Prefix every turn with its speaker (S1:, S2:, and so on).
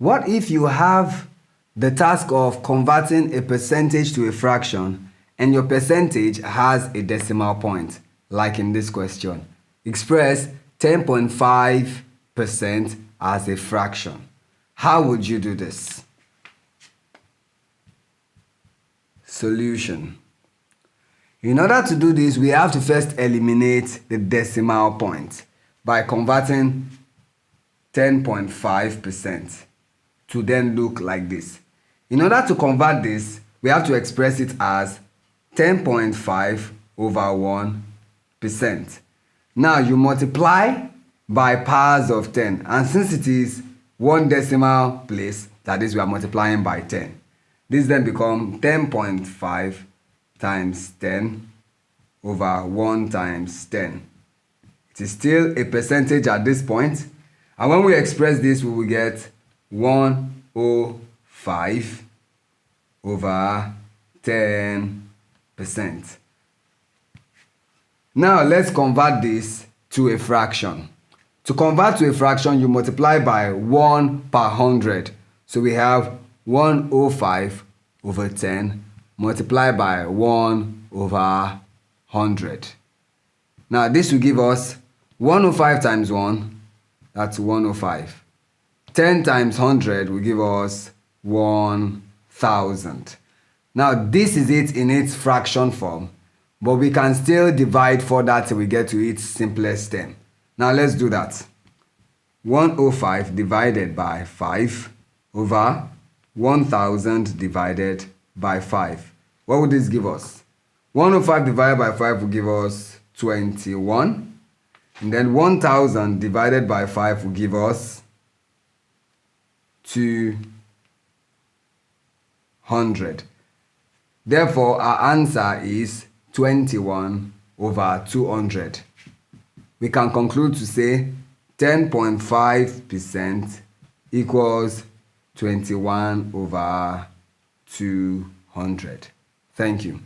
S1: What if you have the task of converting a percentage to a fraction and your percentage has a decimal point, like in this question? Express 10.5% as a fraction. How would you do this? Solution. In order to do this, we have to first eliminate the decimal point by converting 10.5% to then look like this. In order to convert this, we have to express it as 10.5 over 1%. Now you multiply by powers of 10, and since it is one decimal place, that is, we are multiplying by 10. This then becomes 10.5 times 10 over 1 times 10. It is still a percentage at this point. And when we express this, we will get 105 over 10%. Now let's convert this to a fraction. To convert to a fraction, you multiply by 1 per 100. So we have 105 over 10 multiplied by 1 over 100. Now this will give us 105 times 1, that's 105. 10 times 100 will give us 1000. Now this is it in its fraction form, but we can still divide further till we get to its simplest term. Now let's do that. 105 divided by 5 over 1000 divided by 5. What would this give us? 105 divided by 5 will give us 21. And then 1000 divided by 5 will give us 200. Therefore, our answer is 21 over 200. We can conclude to say 10.5% equals 21 over 200. Thank you.